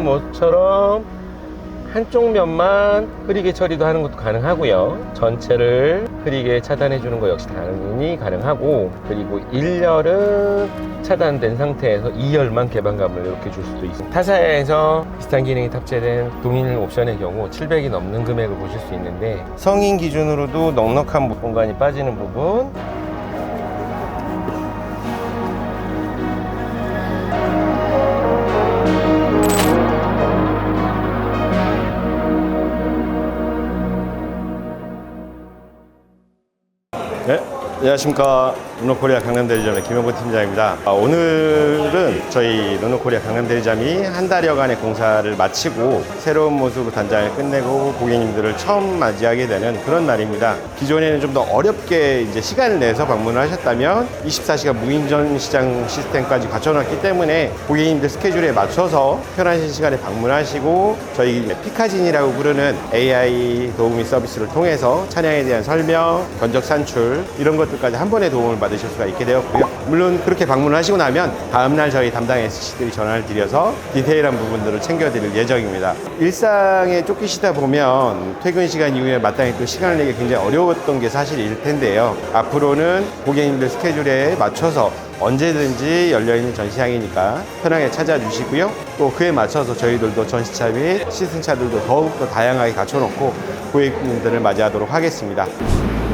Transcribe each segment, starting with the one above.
보시는 모습처럼 한쪽 면만 흐리게 처리도 하는 것도 가능하고요. 전체를 흐리게 차단해 주는 거 역시 당연히 가능하고, 그리고 1열은 차단된 상태에서 2열만 개방감을 이렇게 줄 수도 있습니다. 타사야에서 비슷한 기능이 탑재된 동일 옵션의 경우 700이 넘는 금액을 보실 수 있는데, 성인 기준으로도 넉넉한 공간이 빠지는 부분, 네, 안녕하십니까. 르노코리아 강남대리점의 김영근 팀장입니다. 오늘은 저희 르노코리아 강남대리점이 한 달여간의 공사를 마치고 새로운 모습으로 단장을 끝내고 고객님들을 처음 맞이하게 되는 그런 날입니다. 기존에는 좀 더 어렵게 이제 시간을 내서 방문을 하셨다면 24시간 무인전 시장 시스템까지 갖춰놨기 때문에 고객님들 스케줄에 맞춰서 편하신 시간에 방문하시고, 저희 피카진이라고 부르는 AI 도우미 서비스를 통해서 차량에 대한 설명, 견적 산출 이런 것들까지 한 번에 도움을 받으실 수가 있게 되었고요. 물론 그렇게 방문을 하시고 나면 다음날 저희 담당 SC들이 전화를 드려서 디테일한 부분들을 챙겨드릴 예정입니다. 일상에 쫓기시다 보면 퇴근 시간 이후에 마땅히 또 시간을 내기 굉장히 어려웠던 게 사실일 텐데요. 앞으로는 고객님들 스케줄에 맞춰서 언제든지 열려있는 전시장이니까 편하게 찾아주시고요. 또 그에 맞춰서 저희들도 전시차 및 시승차들도 더욱더 다양하게 갖춰놓고 고객님들을 맞이하도록 하겠습니다.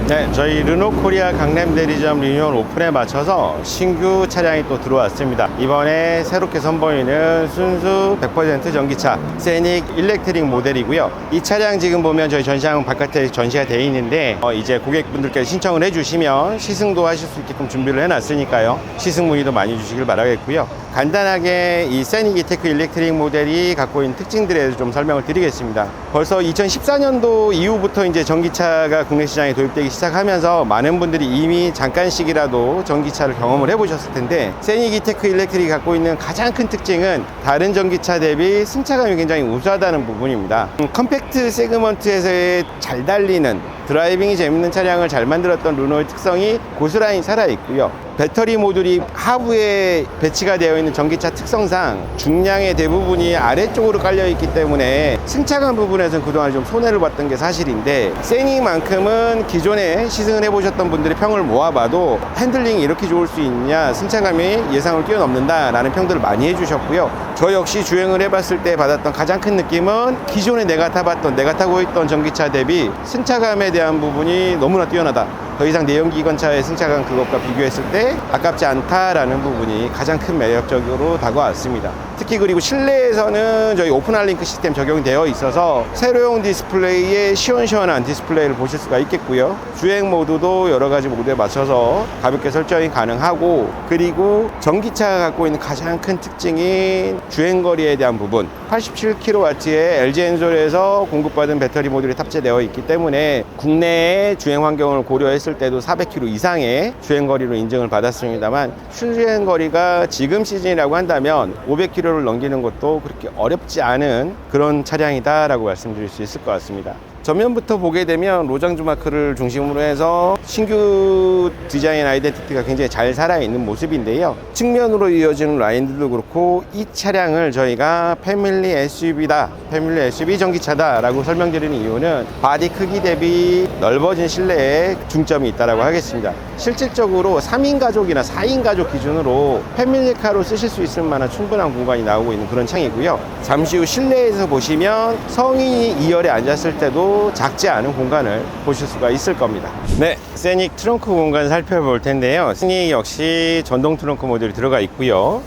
네, 저희 르노코리아 강남대리점 리뉴얼 오픈에 맞춰서 신규 차량이 또 들어왔습니다. 이번에 새롭게 선보이는 순수 100% 전기차 세닉 일렉트릭 모델이고요. 이 차량 지금 보면 저희 전시장 바깥에 전시가 되어 있는데, 이제 고객분들께서 신청을 해주시면 시승도 하실 수 있게끔 준비를 해놨으니까요. 시승 문의도 많이 주시길 바라겠고요. 간단하게 이 세닉 이테크 일렉트릭 모델이 갖고 있는 특징들에 대해서 좀 설명을 드리겠습니다. 벌써 2014년도 이후부터 이제 전기차가 국내 시장에 도입되기 시작하면서 많은 분들이 이미 잠깐씩이라도 전기차를 경험을 해보셨을 텐데, 세닉 이테크 일렉트릭이 갖고 있는 가장 큰 특징은 다른 전기차 대비 승차감이 굉장히 우수하다는 부분입니다. 컴팩트 세그먼트에서의 잘 달리는 드라이빙이 재밌는 차량을 잘 만들었던 르노의 특성이 고스란히 살아있고요. 배터리 모듈이 하부에 배치가 되어 있는 전기차 특성상 중량의 대부분이 아래쪽으로 깔려 있기 때문에 승차감 부분에서는 그동안 좀 손해를 봤던 게 사실인데, 세닉만큼은 기존에 시승을 해보셨던 분들의 평을 모아봐도 핸들링이 이렇게 좋을 수 있냐, 승차감이 예상을 뛰어넘는다 라는 평들을 많이 해주셨고요. 저 역시 주행을 해봤을 때 받았던 가장 큰 느낌은 기존에 내가 타고 있던 전기차 대비 승차감에 대한 부분이 너무나 뛰어나다, 더 이상 내연기관차의 승차감 그것과 비교했을 때 아깝지 않다라는 부분이 가장 큰 매력적으로 다가왔습니다. 특히 그리고 실내에서는 저희 오픈할링크 시스템 적용이 되어 있어서 세로용 디스플레이에 시원시원한 디스플레이를 보실 수가 있겠고요. 주행 모드도 여러 가지 모드에 맞춰서 가볍게 설정이 가능하고, 그리고 전기차가 갖고 있는 가장 큰 특징인 주행거리에 대한 부분, 87kW의 LG 엔솔에서 공급받은 배터리 모듈이 탑재되어 있기 때문에 국내의 주행 환경을 고려했을 때도 400km 이상의 주행거리로 인증을 받았습니다만, 주행거리가 지금 시즌이라고 한다면 500km를 넘기는 것도 그렇게 어렵지 않은 그런 차량이다 라고 말씀드릴 수 있을 것 같습니다. 전면부터 보게 되면 로장주 마크를 중심으로 해서 신규 디자인 아이덴티티가 굉장히 잘 살아있는 모습인데요. 측면으로 이어지는 라인들도 그렇고, 이 차량을 저희가 패밀리 SUV다, 패밀리 SUV 전기차다 라고 설명드리는 이유는 바디 크기 대비 넓어진 실내에 중점이 있다고 하겠습니다. 실질적으로 3인 가족이나 4인 가족 기준으로 패밀리카로 쓰실 수 있을 만한 충분한 공간이 나오고 있는 그런 차량이고요. 잠시 후 실내에서 보시면 성인이 2열에 앉았을 때도 작지 않은 공간을 보실 수가 있을 겁니다. 네, 세닉 트렁크 공간 살펴볼 텐데요. 세닉 역시 전동 트렁크 모듈이 들어가 있고요.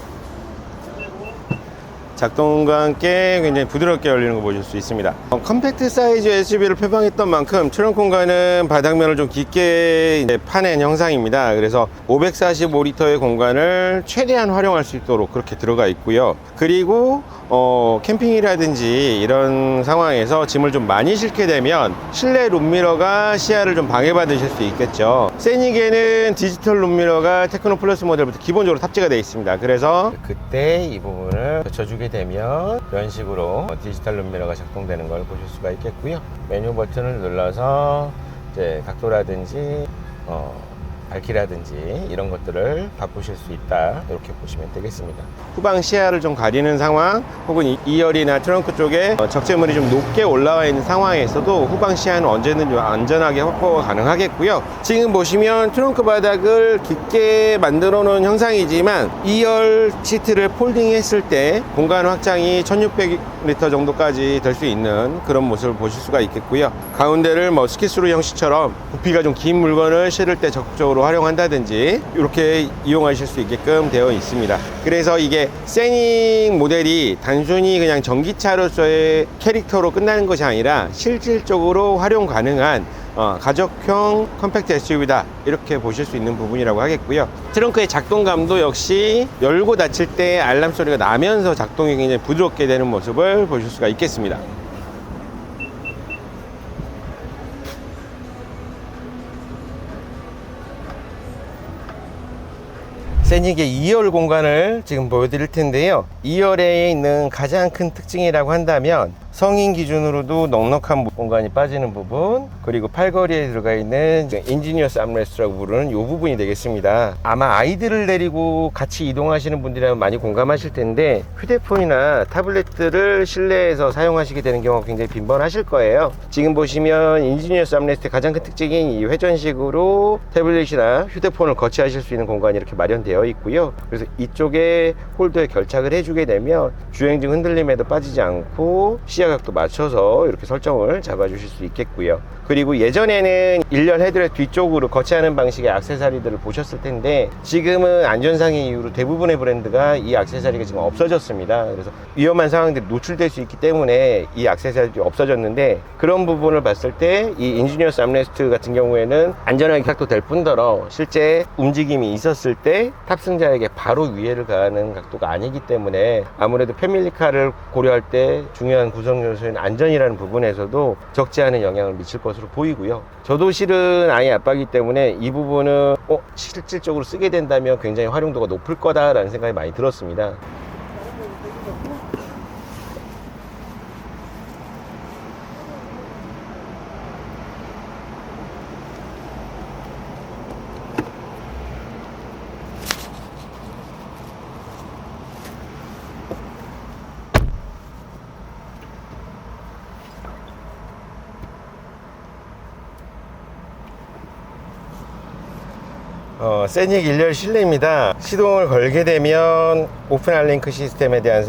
작동과 함께 굉장히 부드럽게 열리는 거 보실 수 있습니다. 컴팩트 사이즈 SUV를 표방했던 만큼 트렁크 공간은 바닥면을 좀 깊게 파낸 형상입니다. 그래서 545리터의 공간을 최대한 활용할 수 있도록 그렇게 들어가 있고요. 그리고 캠핑이라든지 이런 상황에서 짐을 좀 많이 싣게 되면 실내 룸미러가 시야를 좀 방해받으실 수 있겠죠. 세닉에는 디지털 룸미러가 테크노 플러스 모델부터 기본적으로 탑재가 되어 있습니다. 그래서 그때 이 부분을 젖혀주게 되면 이런 식으로 디지털 룸미러가 작동되는 걸 보실 수가 있겠고요. 메뉴 버튼을 눌러서 이제 각도라든지 밝기라든지 이런 것들을 바꾸실 수 있다, 이렇게 보시면 되겠습니다. 후방 시야를 좀 가리는 상황, 혹은 2열이나 트렁크 쪽에 적재물이 좀 높게 올라와 있는 상황에서도 후방 시야는 언제든 안전하게 확보가 가능하겠고요. 지금 보시면 트렁크 바닥을 깊게 만들어 놓은 형상이지만 2열 시트를 폴딩했을 때 공간 확장이 1600리터 정도까지 될 수 있는 그런 모습을 보실 수가 있겠고요. 가운데를 뭐 스키스루 형식처럼 부피가 좀 긴 물건을 실을 때 적극적으로 활용한다든지 이렇게 이용하실 수 있게끔 되어 있습니다. 그래서 이게 세닝 모델이 단순히 그냥 전기차로서의 캐릭터로 끝나는 것이 아니라 실질적으로 활용 가능한 가족형 컴팩트 SUV다, 이렇게 보실 수 있는 부분이라고 하겠고요. 트렁크의 작동감도 역시 열고 닫힐 때 알람 소리가 나면서 작동이 굉장히 부드럽게 되는 모습을 보실 수가 있겠습니다. 세닉의 2열 공간을 지금 보여드릴 텐데요. 2열에 있는 가장 큰 특징이라고 한다면 성인 기준으로도 넉넉한 공간이 빠지는 부분, 그리고 팔걸이에 들어가 있는 인지니어스 암레스트라고 부르는 이 부분이 되겠습니다. 아마 아이들을 데리고 같이 이동하시는 분들이라면 많이 공감하실 텐데, 휴대폰이나 타블렛들을 실내에서 사용하시게 되는 경우가 굉장히 빈번하실 거예요. 지금 보시면 인지니어스 암레스트의 가장 큰 특징인 이 회전식으로 태블릿이나 휴대폰을 거치하실 수 있는 공간이 이렇게 마련되어 있고요. 그래서 이쪽에 홀더에 결착을 해주게 되면 주행 중 흔들림에도 빠지지 않고 시야각도 맞춰서 이렇게 설정을 잡아주실 수 있겠고요. 그리고 예전에는 1열 헤드랩 뒤쪽으로 거치하는 방식의 액세서리들을 보셨을 텐데, 지금은 안전상의 이유로 대부분의 브랜드가 이 액세서리가 지금 없어졌습니다. 그래서 위험한 상황들이 노출될 수 있기 때문에 이 액세서리들이 없어졌는데, 그런 부분을 봤을 때 이 인지니어스 암레스트 같은 경우에는 안전하게 각도될 뿐더러 실제 움직임이 있었을 때 탑승자에게 바로 위해를 가하는 각도가 아니기 때문에 아무래도 패밀리카를 고려할 때 중요한 구성 요소인 안전이라는 부분에서도 적지 않은 영향을 미칠 것으로 보이고요. 저도 실은 아이 아빠이기 때문에 이 부분은 실질적으로 쓰게 된다면 굉장히 활용도가 높을 거다라는 생각이 많이 들었습니다. 세닉 1열 실내입니다. 시동을 걸게 되면 오픈 알링크 시스템에 대한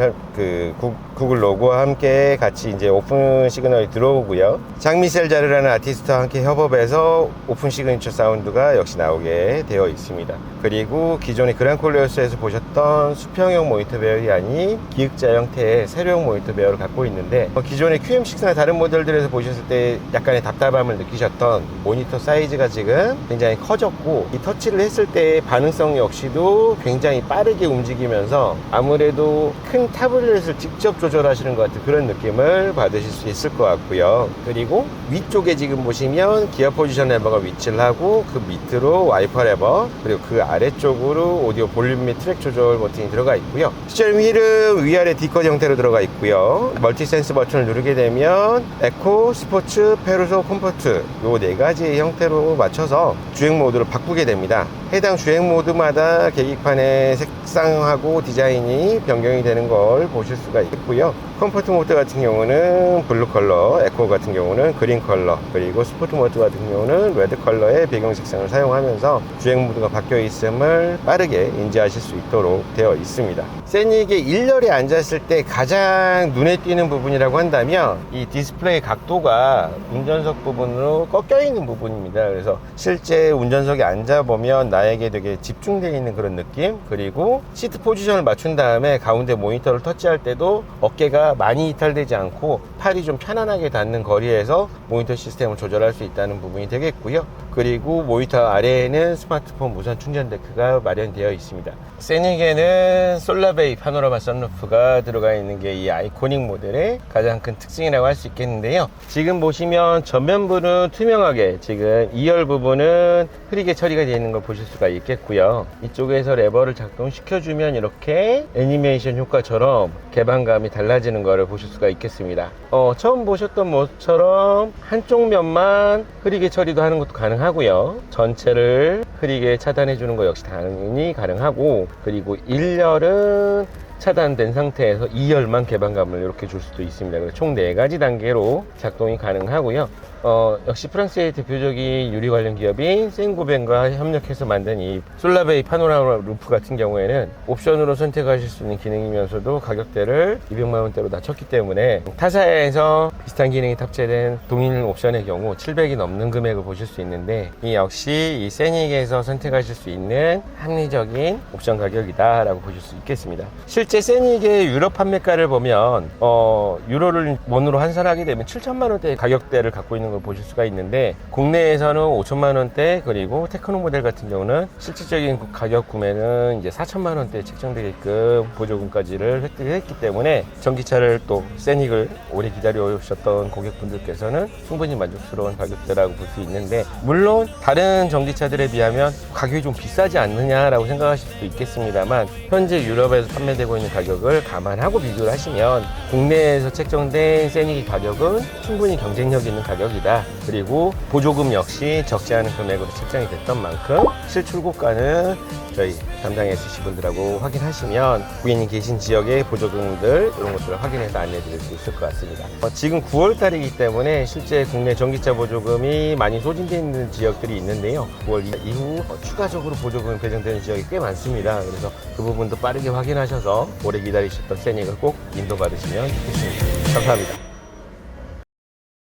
구글 로고와 함께 같이 이제 오픈 시그널이 들어오고요. 장미셀 자르라는 아티스트와 함께 협업해서 오픈 시그니처 사운드가 역시 나오게 되어 있습니다. 그리고 기존의 그랑콜레오스에서 보셨던 수평형 모니터 배열이 아닌 기역자 형태의 세로형 모니터 배열을 갖고 있는데, 기존의 QM6나 다른 모델들에서 보셨을 때 약간의 답답함을 느끼셨던 모니터 사이즈가 지금 굉장히 커졌고, 이 터치를 했을 때 반응성 역시도 굉장히 빠르게 움직이면서 아무래도 큰 타블렛을 직접 조절하시는 것 같은 그런 느낌을 받으실 수 있을 것 같고요. 그리고 위쪽에 지금 보시면 기어 포지션 레버가 위치를 하고, 그 밑으로 와이퍼 레버, 그리고 그 아래쪽으로 오디오 볼륨 및 트랙 조절 버튼이 들어가 있고요. 스티어링 휠은 위아래 D컷 형태로 들어가 있고요. 멀티 센스 버튼을 누르게 되면 에코, 스포츠, 페루소, 컴포트 요 네 가지 형태로 맞춰서 주행 모드를 바꾸게 됩니다. 해당 주행 모드마다 계기판의 색상하고 디자인이 변경이 되는 걸 보실 수가 있고요. 컴포트 모드 같은 경우는 블루 컬러, 에코 같은 경우는 그린 컬러, 그리고 스포트 모드 같은 경우는 레드 컬러의 배경 색상을 사용하면서 주행 모드가 바뀌어 있음을 빠르게 인지하실 수 있도록 되어 있습니다. 세닉의 1열에 앉았을 때 가장 눈에 띄는 부분이라고 한다면 이 디스플레이 각도가 운전석 부분으로 꺾여 있는 부분입니다. 그래서 실제 운전석에 앉아보면 나에게 되게 집중되어 있는 그런 느낌, 그리고 시트 포지션을 맞춘 다음에 가운데 모니터를 터치할 때도 어깨가 많이 이탈되지 않고 팔이 좀 편안하게 닿는 거리에서 모니터 시스템을 조절할 수 있다는 부분이 되겠고요. 그리고 모니터 아래에는 스마트폰 무선 충전 데크가 마련되어 있습니다. 세닉에는 솔라베이 파노라마 선루프가 들어가 있는 게 이 아이코닉 모델의 가장 큰 특징이라고 할 수 있겠는데요. 지금 보시면 전면부는 투명하게, 지금 2열 부분은 흐리게 처리가 되어 있는 걸 보실 수가 있겠고요. 이쪽에서 레버를 작동시켜주면 이렇게 애니메이션 효과처럼 개방감이 달라지는 것을 보실 수가 있겠습니다. 처음 보셨던 모습처럼 한쪽 면만 흐리게 처리도 하는 것도 가능하고요. 전체를 흐리게 차단해 주는 거 역시 당연히 가능하고, 그리고 1열은 차단된 상태에서 2열만 개방감을 이렇게 줄 수도 있습니다. 그래서 총 4가지 단계로 작동이 가능하고요. 역시 프랑스의 대표적인 유리 관련 기업인 생고벤과 협력해서 만든 이 솔라베이 파노라마 루프 같은 경우에는 옵션으로 선택하실 수 있는 기능이면서도 가격대를 200만 원대로 낮췄기 때문에 타사에서 비슷한 기능이 탑재된 동일 옵션의 경우 700이 넘는 금액을 보실 수 있는데, 이 역시 이 세닉에서 선택하실 수 있는 합리적인 옵션 가격이다 라고 보실 수 있겠습니다. 실제 세닉의 유럽 판매가를 보면 유로를 원으로 환산하게 되면 7천만 원대 가격대를 갖고 있는 걸 보실 수가 있는데, 국내에서는 5천만 원대, 그리고 테크노 모델 같은 경우는 실질적인 가격 구매는 이제 4천만 원대에 책정되게끔 보조금까지를 획득했기 때문에 전기차를 또 세닉을 오래 기다려 오셨던 고객분들께서는 충분히 만족스러운 가격대라고 볼 수 있는데, 물론 다른 전기차들에 비하면 가격이 좀 비싸지 않느냐라고 생각하실 수도 있겠습니다만, 현재 유럽에서 판매되고 있는 가격을 감안하고 비교를 하시면 국내에서 책정된 세닉의 가격은 충분히 경쟁력 있는 가격이다. 그리고 보조금 역시 적지 않은 금액으로 책정이 됐던 만큼 실출고가는 저희 담당 SC 분들하고 확인하시면 고객님 계신 지역의 보조금들 이런 것들을 확인해서 안내해 드릴 수 있을 것 같습니다. 지금 9월 달이기 때문에 실제 국내 전기차 보조금이 많이 소진되어 있는 지역들이 있는데요. 9월 이후 추가적으로 보조금이 배정되는 지역이 꽤 많습니다. 그래서 그 부분도 빠르게 확인하셔서 오래 기다리셨던 세닉을 꼭 인도받으시면 좋겠습니다. 감사합니다.